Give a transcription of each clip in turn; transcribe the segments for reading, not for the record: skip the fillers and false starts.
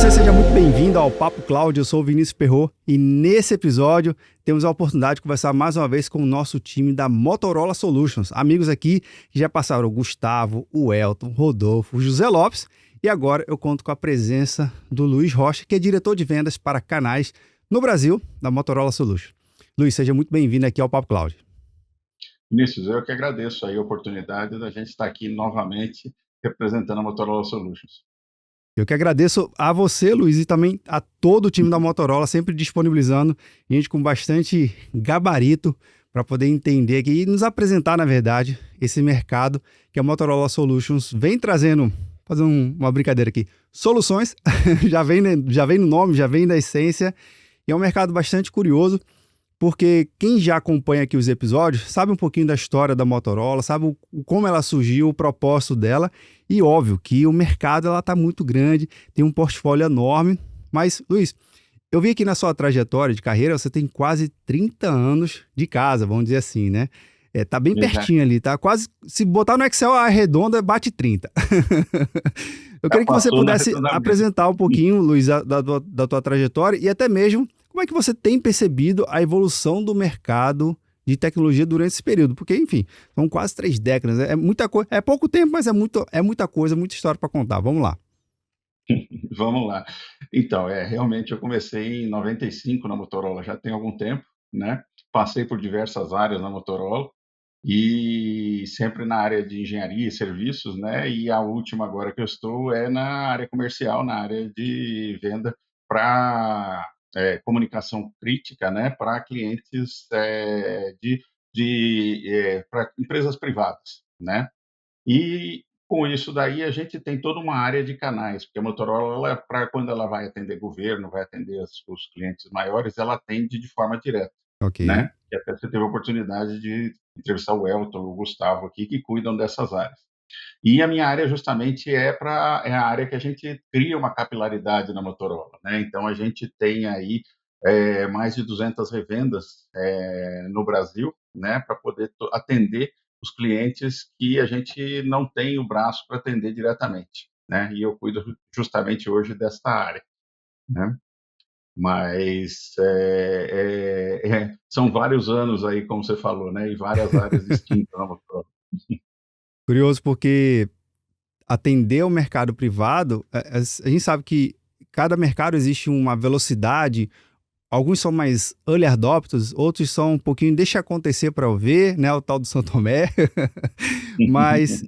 você, seja muito bem-vindo ao Papo Cloud. Eu sou o Vinícius Perrot e nesse episódio temos a oportunidade de conversar mais uma vez com o nosso time da Motorola Solutions. Amigos aqui que já passaram o Gustavo, o Elton, o Rodolfo, o José Lopes, e agora eu conto com a presença do Luiz Rocha, que é diretor de vendas para canais no Brasil da Motorola Solutions. Luiz, seja muito bem-vindo aqui ao Papo Cloud. Vinícius, eu que agradeço aí a oportunidade da gente estar aqui novamente representando a Motorola Solutions. Eu que agradeço a você, Luiz, e também a todo o time da Motorola, sempre disponibilizando gente com bastante gabarito para poder entender aqui e nos apresentar, na verdade, esse mercado que a Motorola Solutions vem trazendo, fazer uma brincadeira aqui, soluções, já vem no nome, já vem da essência, e é um mercado bastante curioso, porque quem já acompanha aqui os episódios sabe um pouquinho da história da Motorola, sabe como ela surgiu, o propósito dela, e óbvio que o mercado está muito grande, tem um portfólio enorme. Mas, Luiz, eu vi aqui na sua trajetória de carreira, você tem quase 30 anos de casa, vamos dizer assim, né? Tá bem pertinho ali, tá quase, se botar no Excel a redonda, bate 30. Eu Já queria que você passou no pudesse arredondamento. apresentar um pouquinho, Luiz, da tua trajetória e até mesmo como é que você tem percebido a evolução do mercado de tecnologia durante esse período? Porque, enfim, são quase 3 décadas, é muita coisa, é pouco tempo, mas é muita coisa, muita história para contar. Vamos lá. Vamos lá. Então, realmente eu comecei em 95 na Motorola, já tem algum tempo, né? Passei por diversas áreas na Motorola e sempre na área de engenharia e serviços, né? E a última agora que eu estou é na área comercial, na área de venda para comunicação crítica, né? Para clientes para empresas privadas, né? E com isso daí a gente tem toda uma área de canais, porque a Motorola, para quando ela vai atender governo, vai atender os clientes maiores, ela atende de forma direta, Ok. né? E até você teve a oportunidade de entrevistar o Elton, o Gustavo aqui, que cuidam dessas áreas. E a minha área justamente é a área que a gente cria uma capilaridade na Motorola, né? Então a gente tem aí mais de 200 revendas no Brasil, né? Para poder atender os clientes que a gente não tem o braço para atender diretamente, né? E eu cuido justamente hoje desta área, né? Mas são vários anos aí, como você falou, né? E várias áreas distintas na Motorola. Curioso porque atender o mercado privado, a gente sabe que cada mercado existe uma velocidade. Alguns são mais early adopters, outros são um pouquinho deixa acontecer para eu ver, né? O tal do São Tomé. Mas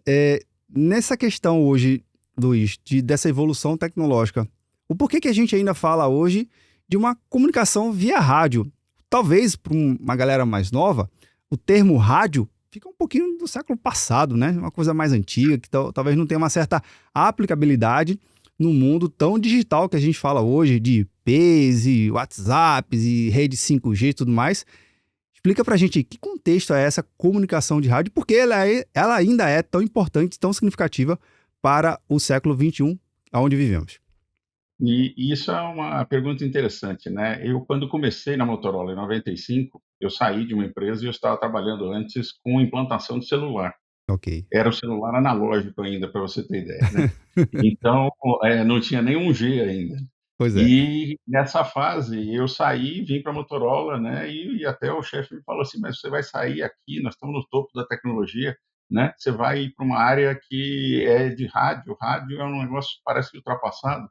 nessa questão hoje, Luiz, dessa evolução tecnológica, o porquê que a gente ainda fala hoje de uma comunicação via rádio? Talvez para uma galera mais nova, o termo rádio fica um pouquinho do século passado, né? Uma coisa mais antiga, que talvez não tenha uma certa aplicabilidade no mundo tão digital que a gente fala hoje, de IPs e WhatsApps e rede 5G e tudo mais. Explica pra gente aí, que contexto é essa comunicação de rádio, porque ela ainda é tão importante, tão significativa para o século XXI, onde vivemos. E isso é uma pergunta interessante, né? Eu, quando comecei na Motorola em 95, eu saí de uma empresa e eu estava trabalhando antes com implantação de celular. Ok. Era o celular analógico ainda, para você ter ideia, né? Então, não tinha nem 1G ainda. Pois é. E nessa fase eu saí, vim para a Motorola, né? E até o chefe me falou assim: "Mas você vai sair aqui, nós estamos no topo da tecnologia, né? Você vai ir para uma área que é de rádio. Rádio é um negócio parece ultrapassado".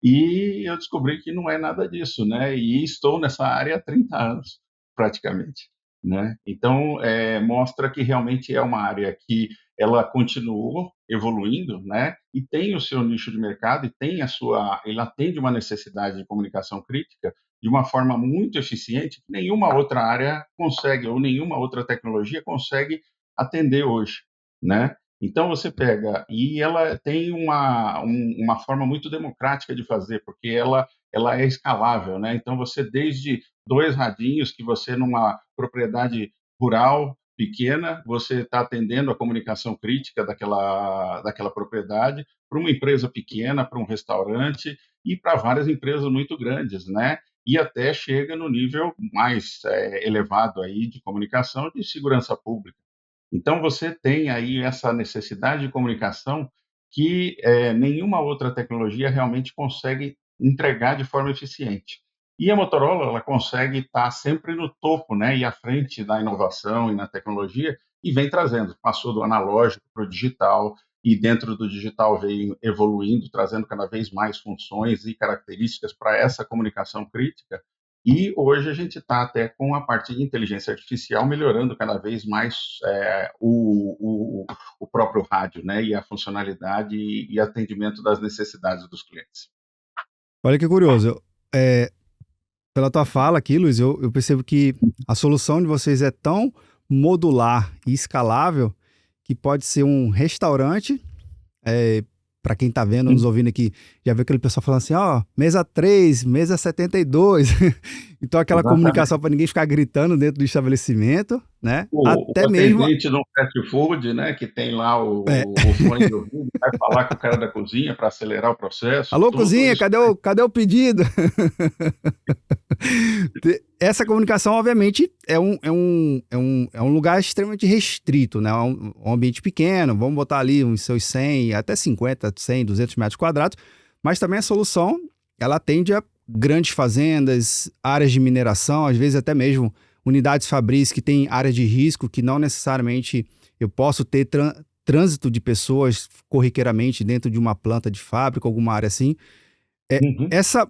E eu descobri que não é nada disso, né? E estou nessa área há 30 anos, praticamente, né? Então, mostra que realmente é uma área que ela continuou evoluindo, né? E tem o seu nicho de mercado e tem ele atende uma necessidade de comunicação crítica de uma forma muito eficiente que nenhuma outra área consegue ou nenhuma outra tecnologia consegue atender hoje, né? Então você pega e ela tem uma forma muito democrática de fazer, porque ela é escalável, né? Então você desde 2 radinhos que você numa propriedade rural pequena, você está atendendo a comunicação crítica daquela propriedade, para uma empresa pequena, para um restaurante e para várias empresas muito grandes, né? E até chega no nível mais elevado aí de comunicação de segurança pública. Então, você tem aí essa necessidade de comunicação que nenhuma outra tecnologia realmente consegue entregar de forma eficiente. E a Motorola, ela consegue estar sempre no topo, né, e à frente da inovação e na tecnologia, e vem trazendo, passou do analógico para o digital, e dentro do digital veio evoluindo, trazendo cada vez mais funções e características para essa comunicação crítica, e hoje a gente está até com a parte de inteligência artificial melhorando cada vez mais o próprio rádio, né, e a funcionalidade e atendimento das necessidades dos clientes. Olha que curioso. Pela tua fala aqui, Luiz, eu percebo que a solução de vocês é tão modular e escalável que pode ser um restaurante. Para quem tá vendo, nos ouvindo aqui, já vê aquele pessoal falando assim, ó, mesa 3, mesa 72. Então aquela Exatamente. comunicação para ninguém ficar gritando dentro do estabelecimento, né? O Até mesmo... atendente de um fast food, né, que tem lá É. o fone de ouvido, vai falar com o cara da cozinha para acelerar o processo, Alô, tudo cozinha, isso. cadê o pedido? Essa comunicação, obviamente, é um lugar extremamente restrito, né? Um ambiente pequeno, vamos botar ali uns seus 100, até 50, 100, 200 metros quadrados, mas também a solução, ela atende a grandes fazendas, áreas de mineração, às vezes até mesmo unidades fabris que têm áreas de risco, que não necessariamente eu posso ter trânsito de pessoas corriqueiramente dentro de uma planta de fábrica, alguma área assim. Uhum. Essa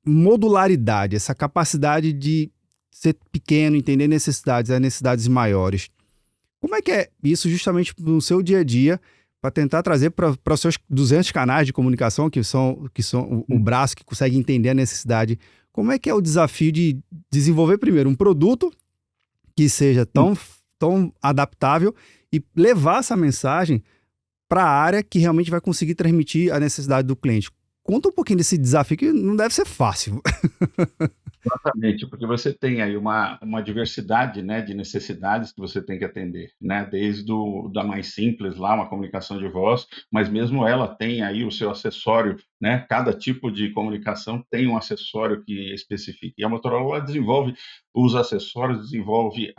modularidade, essa capacidade de ser pequeno, entender necessidades, as necessidades maiores. Como é que é isso justamente no seu dia a dia para tentar trazer para os seus 200 canais de comunicação, que são o braço que consegue entender a necessidade? Como é que é o desafio de desenvolver primeiro um produto que seja tão adaptável e levar essa mensagem para a área que realmente vai conseguir transmitir a necessidade do cliente? Conta um pouquinho desse desafio que não deve ser fácil. Exatamente, porque você tem aí uma diversidade, né, de necessidades que você tem que atender, né, desde da mais simples lá, uma comunicação de voz, mas mesmo ela tem aí o seu acessório, né, cada tipo de comunicação tem um acessório que especifica, e a Motorola ela desenvolve os acessórios, desenvolve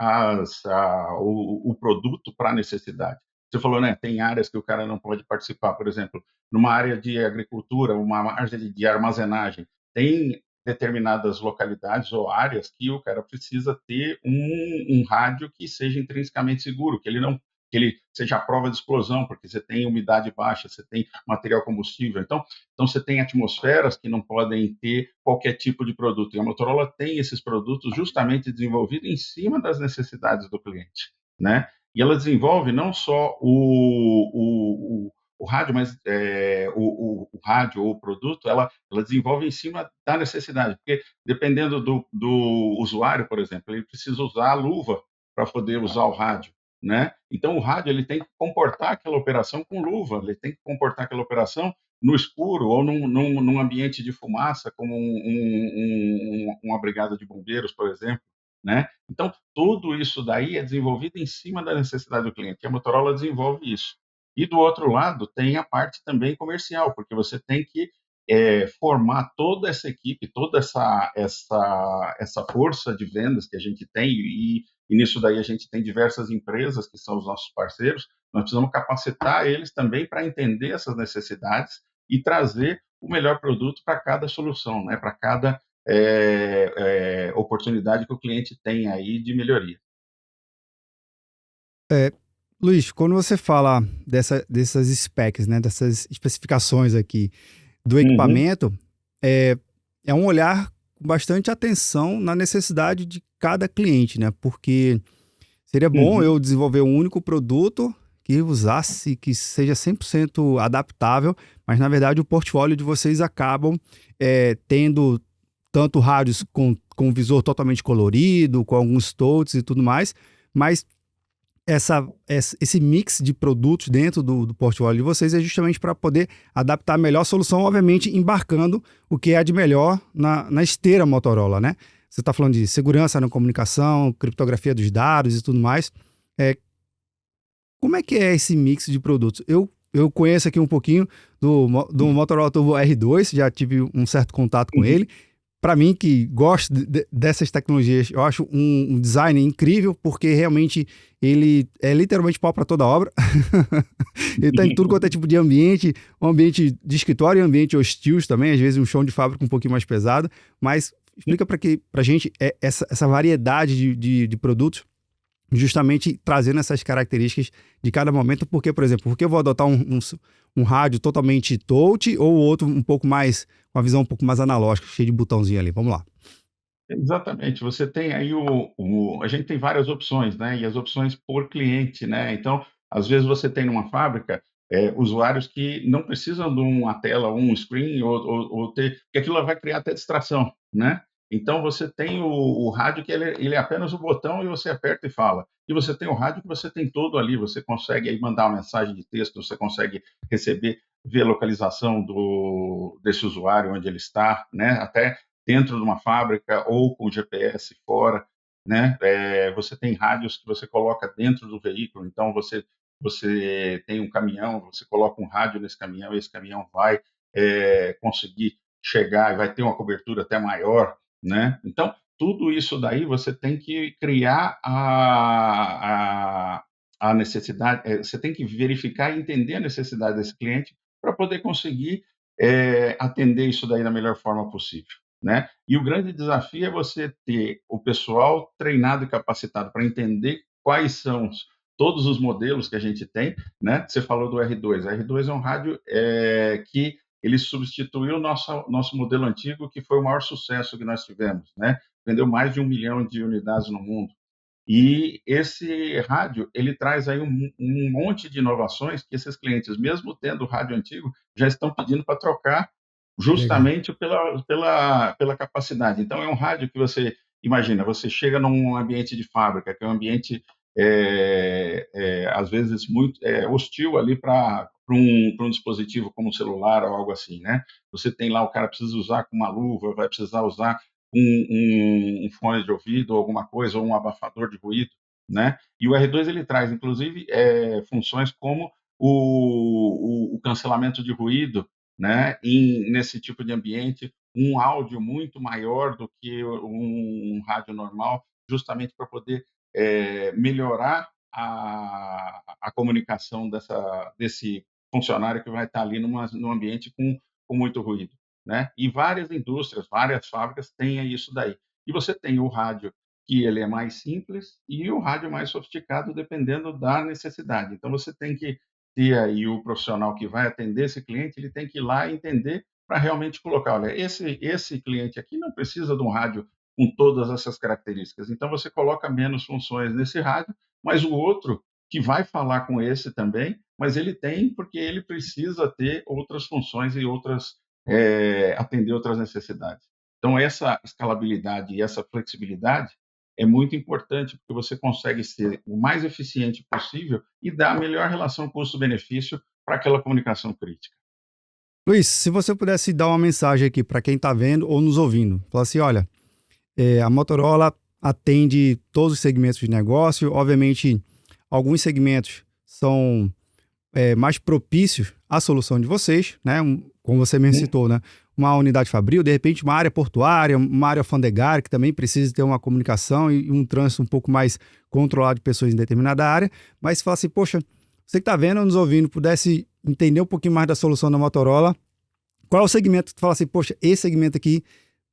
o produto para a necessidade. Você falou, né, tem áreas que o cara não pode participar, por exemplo, numa área de agricultura, uma área de armazenagem, tem determinadas localidades ou áreas que o cara precisa ter um rádio que seja intrinsecamente seguro, que ele seja à prova de explosão, porque você tem umidade baixa, você tem material combustível, então você tem atmosferas que não podem ter qualquer tipo de produto, e a Motorola tem esses produtos justamente desenvolvidos em cima das necessidades do cliente, né? E ela desenvolve não só o rádio, mas o rádio ou o produto, ela desenvolve em cima da necessidade, porque dependendo do usuário, por exemplo, ele precisa usar a luva para poder usar o rádio, né? Então o rádio ele tem que comportar aquela operação com luva, ele tem que comportar aquela operação no escuro ou num ambiente de fumaça, como uma brigada de bombeiros, por exemplo, né? Então tudo isso daí é desenvolvido em cima da necessidade do cliente. E a Motorola desenvolve isso. E do outro lado tem a parte também comercial, porque você tem que formar toda essa equipe, toda essa força de vendas que a gente tem, e nisso daí a gente tem diversas empresas que são os nossos parceiros, nós precisamos capacitar eles também para entender essas necessidades e trazer o melhor produto para cada solução, né? Para cada oportunidade que o cliente tem aí de melhoria. Luiz, quando você fala dessas specs, né, dessas especificações aqui do Uhum, equipamento, é um olhar com bastante atenção na necessidade de cada cliente, né? Porque seria bom uhum, eu desenvolver um único produto que usasse, que seja 100% adaptável, mas na verdade o portfólio de vocês acabam tendo tanto rádios com visor totalmente colorido, com alguns touches e tudo mais, mas esse mix de produtos dentro do portfólio de vocês é justamente para poder adaptar a melhor solução, obviamente embarcando o que é de melhor na esteira Motorola, né? Você está falando de segurança na comunicação, criptografia dos dados e tudo mais. Como é que é esse mix de produtos? Eu conheço aqui um pouquinho do Motorola Turbo R2, já tive um certo contato com uhum, ele. para mim que gosto dessas tecnologias, eu acho um design incrível, porque realmente ele é literalmente pau para toda obra. Ele está em tudo quanto é tipo de ambiente, um ambiente de escritório e um ambiente hostil também, às vezes um chão de fábrica um pouquinho mais pesado, mas explica para gente essa variedade de produtos, justamente trazendo essas características de cada momento, porque, por exemplo, porque eu vou adotar um rádio totalmente touch ou outro um pouco mais, uma visão um pouco mais analógica, cheio de botãozinho ali. Vamos lá. Exatamente, você tem aí a gente tem várias opções, né, e as opções por cliente, né, então, às vezes você tem numa fábrica, usuários que não precisam de uma tela, um screen ou ter porque aquilo vai criar até distração, né. Então você tem o rádio que ele é apenas o botão e você aperta e fala. E você tem o rádio que você tem todo ali, você consegue aí mandar uma mensagem de texto, você consegue receber, ver a localização desse usuário, onde ele está, né, até dentro de uma fábrica ou com GPS fora, né? Você tem rádios que você coloca dentro do veículo, então você tem um caminhão, você coloca um rádio nesse caminhão, e esse caminhão vai conseguir chegar e vai ter uma cobertura até maior, né? Então tudo isso daí você tem que criar a necessidade, você tem que verificar e entender a necessidade desse cliente para poder conseguir atender isso daí da melhor forma possível, né? E o grande desafio é você ter o pessoal treinado e capacitado para entender quais são todos os modelos que a gente tem, né? Você falou do R2. A R2 é um rádio que ele substituiu o nosso modelo antigo, que foi o maior sucesso que nós tivemos, né? Vendeu mais de 1 milhão de unidades no mundo. E esse rádio, ele traz aí um monte de inovações que esses clientes, mesmo tendo o rádio antigo, já estão pedindo para trocar Legal. justamente pela capacidade. Então, é um rádio que você, imagina, você chega num ambiente de fábrica, que é um ambiente, às vezes, muito hostil ali para um dispositivo como um celular ou algo assim, né? Você tem lá, o cara precisa usar com uma luva, vai precisar usar um fone de ouvido, ou alguma coisa, ou um abafador de ruído, né? E o R2 ele traz, inclusive, funções como o cancelamento de ruído, né? Nesse tipo de ambiente, um áudio muito maior do que um rádio normal, justamente para poder melhorar a comunicação desse funcionário que vai estar ali num ambiente com muito ruído, né? E várias indústrias, várias fábricas têm isso daí. E você tem o rádio que ele é mais simples e o rádio mais sofisticado, dependendo da necessidade. Então você tem que ter aí o profissional que vai atender esse cliente, ele tem que ir lá e entender para realmente colocar, olha, esse cliente aqui não precisa de um rádio com todas essas características. Então você coloca menos funções nesse rádio, mas o outro que vai falar com esse também, mas ele tem porque ele precisa ter outras funções e atender outras necessidades. Então, essa escalabilidade e essa flexibilidade é muito importante, porque você consegue ser o mais eficiente possível e dar a melhor relação custo-benefício para aquela comunicação crítica. Luiz, se você pudesse dar uma mensagem aqui para quem está vendo ou nos ouvindo, falar assim, olha, a Motorola atende todos os segmentos de negócio, obviamente alguns segmentos são mais propícios à solução de vocês, né? Como você mesmo citou, né? Uma unidade fabril, de repente uma área portuária, uma área alfandegária, que também precisa ter uma comunicação e um trânsito um pouco mais controlado de pessoas em determinada área, mas se fala assim, poxa, você que está vendo ou nos ouvindo, pudesse entender um pouquinho mais da solução da Motorola, qual é o segmento que tu fala assim, poxa, esse segmento aqui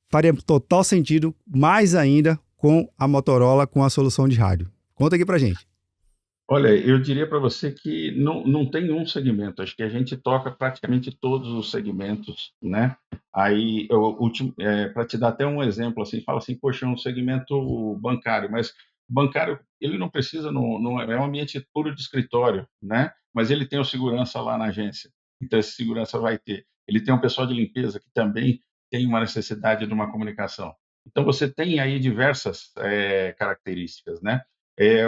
faria total sentido, mais ainda com a Motorola, com a solução de rádio? Conta aqui pra gente. Olha, eu diria para você que não tem um segmento, acho que a gente toca praticamente todos os segmentos, né? Aí, para te dar até um exemplo, assim, fala assim, poxa, é um segmento bancário, mas bancário, ele não precisa, não é um ambiente puro de escritório, né? Mas ele tem o segurança lá na agência, então esse segurança vai ter. Ele tem um pessoal de limpeza que também tem uma necessidade de uma comunicação. Então, você tem aí diversas características, né?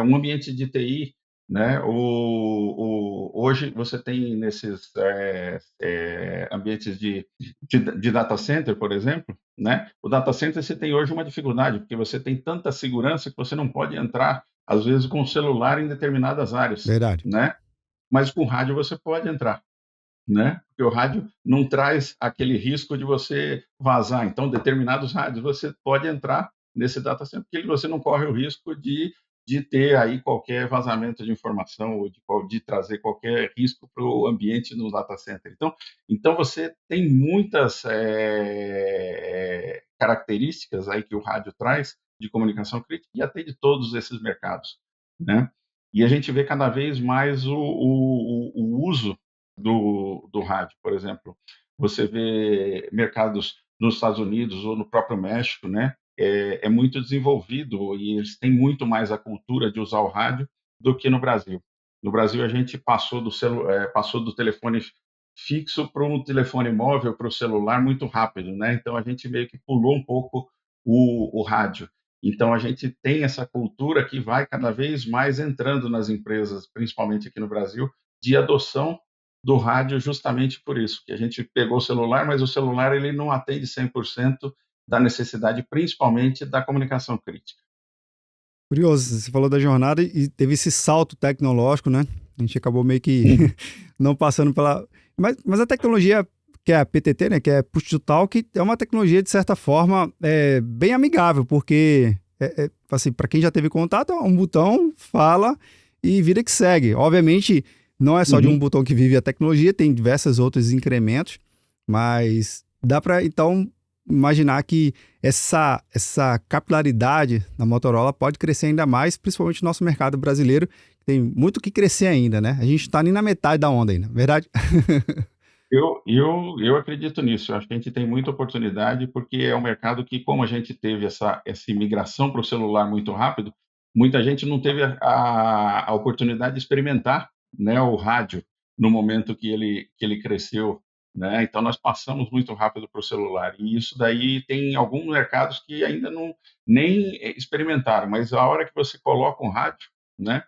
Um ambiente de TI, né? Hoje você tem nesses ambientes de data center, por exemplo, né? O data center você tem hoje uma dificuldade, porque você tem tanta segurança que você não pode entrar, às vezes, com o celular em determinadas áreas, Verdade. né? Mas com rádio você pode entrar. né? Porque o rádio não traz aquele risco de você vazar. Então, determinados rádios você pode entrar nesse data center, porque você não corre o risco de ter aí qualquer vazamento de informação ou de trazer qualquer risco para o ambiente no data center. Então você tem muitas características aí que o rádio traz de comunicação crítica e até de todos esses mercados, né? E a gente vê cada vez mais o uso do rádio, por exemplo. Você vê mercados nos Estados Unidos ou no próprio México, né? É muito desenvolvido e eles têm muito mais a cultura de usar o rádio do que no Brasil. No Brasil, a gente passou do telefone fixo para um telefone móvel, para o celular, muito rápido, né? Então, a gente meio que pulou um pouco o rádio. Então, a gente tem essa cultura que vai cada vez mais entrando nas empresas, principalmente aqui no Brasil, de adoção do rádio justamente por isso, que a gente pegou o celular, mas o celular ele não atende 100% da necessidade, principalmente da comunicação crítica. Curioso, você falou da jornada e teve esse salto tecnológico, né? A gente acabou meio que Uhum. não passando pela. Mas a tecnologia que é a PTT, né? Que é Push to Talk, é uma tecnologia, de certa forma, bem amigável, porque, assim, para quem já teve contato, é um botão, fala e vida que segue. Obviamente, não é só de um Uhum. botão que vive a tecnologia, tem diversos outros incrementos, mas dá para, então, imaginar que essa capilaridade da Motorola pode crescer ainda mais, principalmente no nosso mercado brasileiro, que tem muito o que crescer ainda, né? A gente está nem na metade da onda ainda, verdade? Eu acredito nisso. Eu acho que a gente tem muita oportunidade, porque é um mercado que, como a gente teve essa imigração para o celular muito rápido, muita gente não teve a oportunidade de experimentar, né, o rádio no momento que ele cresceu, né? Então, nós passamos muito rápido para o celular. E isso daí tem alguns mercados que ainda não nem experimentaram, mas a hora que você coloca um rádio, né?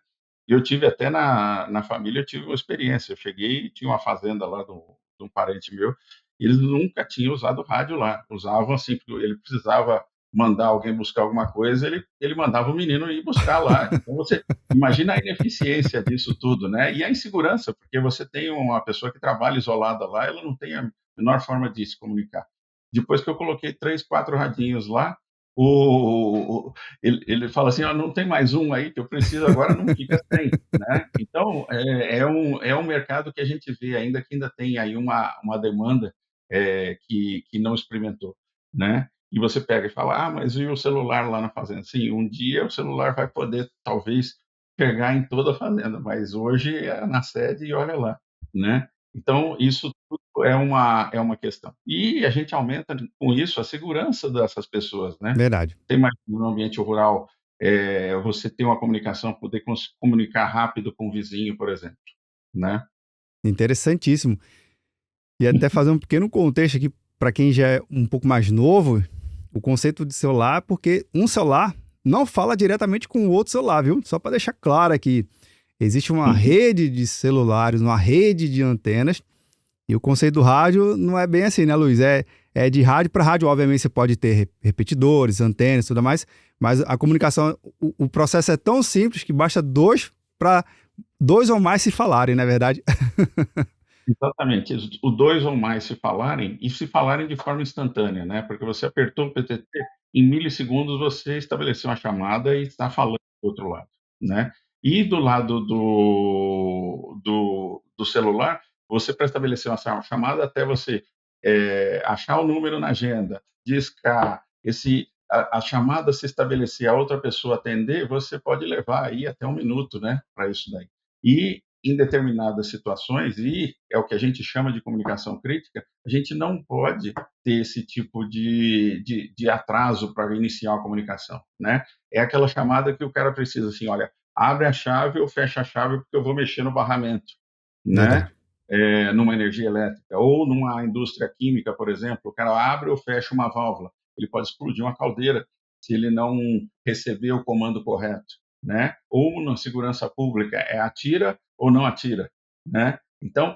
Eu tive até na família, eu tive uma experiência. Eu cheguei, tinha uma fazenda lá de um parente meu, e eles nunca tinham usado rádio lá. Usavam assim, porque ele precisava mandar alguém buscar alguma coisa, ele mandava o menino ir buscar lá. Então você imagina a ineficiência disso tudo, né? E a insegurança, porque você tem uma pessoa que trabalha isolada lá, ela não tem a menor forma de se comunicar. Depois que eu coloquei 3, 4 radinhos lá, ele fala assim: "Ó, não tem mais um aí que eu preciso agora, não fica sem", né. Então, é um mercado que a gente vê ainda que ainda tem aí uma demanda, que não experimentou, né. E você pega e fala: "Ah, mas e o celular lá na fazenda?". Sim, um dia o celular vai poder talvez pegar em toda a fazenda, mas hoje é na sede e olha lá, né. Então isso tudo é uma questão. E a gente aumenta com isso a segurança dessas pessoas, né. Verdade. Tem mais no ambiente rural, você ter uma comunicação, poder comunicar rápido com o vizinho, por exemplo, né. Interessantíssimo. E até fazer um pequeno contexto aqui para quem já é um pouco mais novo, o conceito de celular, porque um celular não fala diretamente com o outro celular, viu? Só para deixar claro aqui, existe uma Uhum. rede de celulares, uma rede de antenas, e o conceito do rádio não é bem assim, né, Luiz? É de rádio para rádio. Obviamente você pode ter repetidores, antenas e tudo mais, mas a comunicação, o processo é tão simples que basta dois para dois ou mais se falarem, não é verdade? Exatamente, o 2 ou mais se falarem, e se falarem de forma instantânea, né, porque você apertou o PTT, em milissegundos você estabeleceu uma chamada e está falando do outro lado, né. E do lado do celular, você para estabelecer uma chamada até você, achar o número na agenda, discar, a chamada se estabelecer, a outra pessoa atender, você pode levar aí até 1 minuto, né, para isso daí. E em determinadas situações, e é o que a gente chama de comunicação crítica, a gente não pode ter esse tipo de atraso para iniciar a comunicação, né? É aquela chamada que o cara precisa assim, olha, abre a chave ou fecha a chave porque eu vou mexer no barramento, né? Verdade. Numa energia elétrica ou numa indústria química, por exemplo, o cara abre ou fecha uma válvula, ele pode explodir uma caldeira se ele não receber o comando correto, né? Ou na segurança pública, atira ou não atira, né? Então,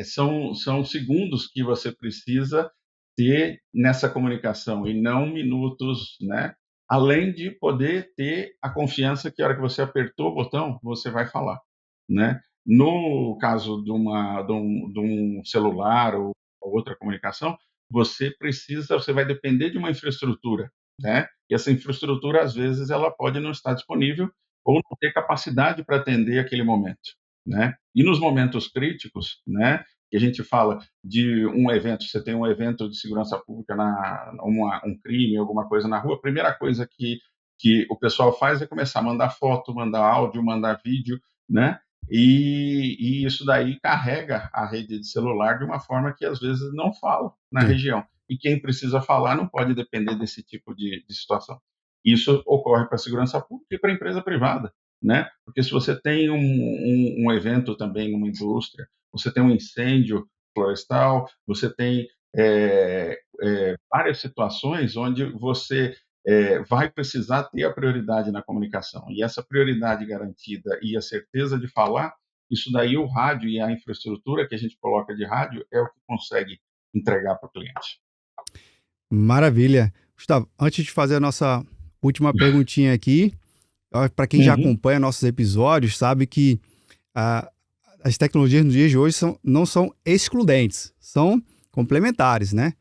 são segundos que você precisa ter nessa comunicação e não minutos, né? Além de poder ter a confiança que a hora que você apertou o botão, você vai falar, né? No caso de um celular ou outra comunicação, você vai depender de uma infraestrutura, né? E essa infraestrutura, às vezes, ela pode não estar disponível ou não ter capacidade para atender aquele momento, né? E nos momentos críticos, né, que a gente fala de um evento, você tem um evento de segurança pública, um crime, alguma coisa na rua, a primeira coisa que o pessoal faz é começar a mandar foto, mandar áudio, mandar vídeo, né? E isso daí carrega a rede de celular de uma forma que às vezes não fala na Sim. região. E quem precisa falar não pode depender desse tipo de situação. Isso ocorre para a segurança pública e para a empresa privada, né? Porque se você tem um evento também numa indústria, você tem um incêndio florestal, você tem várias situações onde você vai precisar ter a prioridade na comunicação. E essa prioridade garantida e a certeza de falar, isso daí o rádio e a infraestrutura que a gente coloca de rádio é o que consegue entregar para o cliente. Maravilha. Gustavo, antes de fazer a nossa última perguntinha aqui, para quem já Uhum, acompanha nossos episódios, sabe que ah, as tecnologias nos dias de hoje não são excludentes, são complementares, né?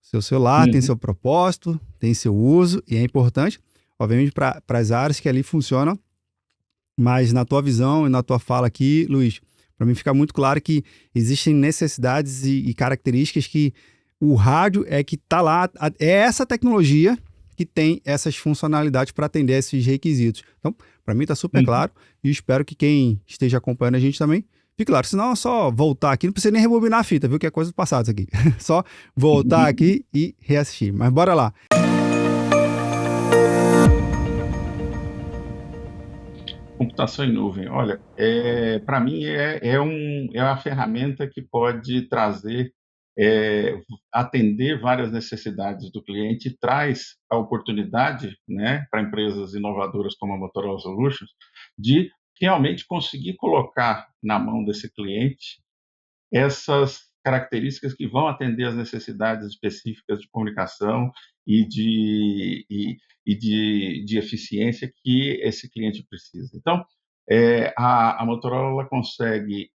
Seu celular tem uhum. seu propósito, tem seu uso e é importante, obviamente, para as áreas que ali funcionam, mas na tua visão e na tua fala aqui, Luiz, para mim fica muito claro que existem necessidades e características que o rádio é que está lá, é essa tecnologia que tem essas funcionalidades para atender esses requisitos. Então, para mim está super Uhum. claro e espero que quem esteja acompanhando a gente também fique claro. Senão é só voltar aqui, não precisa nem rebobinar a fita, viu? Que é coisa do passado isso aqui. Só voltar aqui e reassistir. Mas bora lá. Computação em nuvem, olha, para mim é uma ferramenta que pode trazer, atender várias necessidades do cliente, e traz a oportunidade, né, para empresas inovadoras como a Motorola Solutions, de realmente conseguir colocar na mão desse cliente essas características que vão atender às necessidades específicas de comunicação e de eficiência que esse cliente precisa. Então, a Motorola consegue,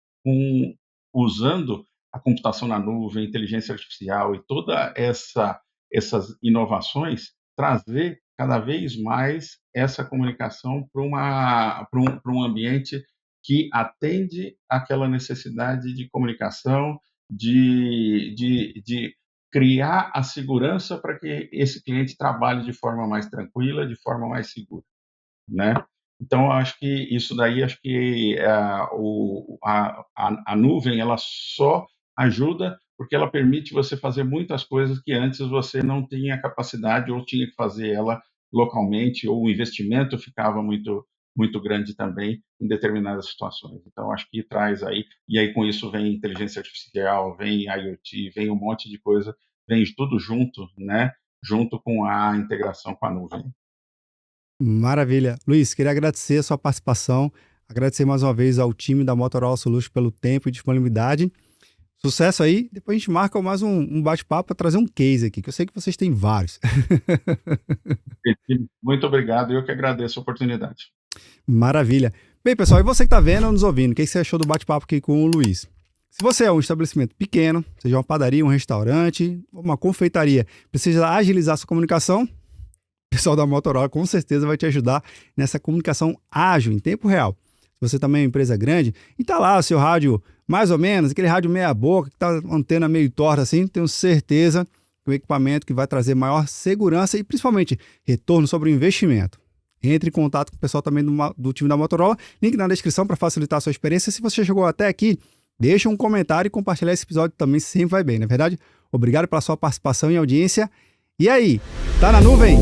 usando a computação na nuvem, inteligência artificial e toda essas inovações, trazer cada vez mais essa comunicação para um ambiente que atende àquela necessidade de comunicação, de criar a segurança para que esse cliente trabalhe de forma mais tranquila, de forma mais segura, né? Então, acho que isso daí, acho que a nuvem, ela só ajuda porque ela permite você fazer muitas coisas que antes você não tinha capacidade ou tinha que fazer ela localmente, ou o investimento ficava muito grande também em determinadas situações. Então, acho que traz aí, e aí com isso vem inteligência artificial, vem IoT, vem um monte de coisa, vem tudo junto, né? Junto com a integração com a nuvem. Maravilha. Luiz, queria agradecer a sua participação, agradecer mais uma vez ao time da Motorola Solutions pelo tempo e disponibilidade. Sucesso aí. Depois a gente marca mais um bate-papo para trazer um case aqui, que eu sei que vocês têm vários. Muito obrigado, eu que agradeço a oportunidade. Maravilha. Bem, pessoal, e você que está vendo ou nos ouvindo, o que você achou do bate-papo aqui com o Luiz? Se você é um estabelecimento pequeno, seja uma padaria, um restaurante, uma confeitaria, precisa agilizar sua comunicação, o pessoal da Motorola com certeza vai te ajudar nessa comunicação ágil, em tempo real. Se você também é uma empresa grande e tá lá o seu rádio mais ou menos, aquele rádio meia boca, que tá uma antena meio torta assim, tenho certeza que o equipamento que vai trazer maior segurança e principalmente retorno sobre o investimento. Entre em contato com o pessoal também do time da Motorola, link na descrição para facilitar a sua experiência. Se você chegou até aqui, deixa um comentário e compartilhar esse episódio também sempre vai bem, não é verdade? Obrigado pela sua participação e audiência. E aí, tá na nuvem?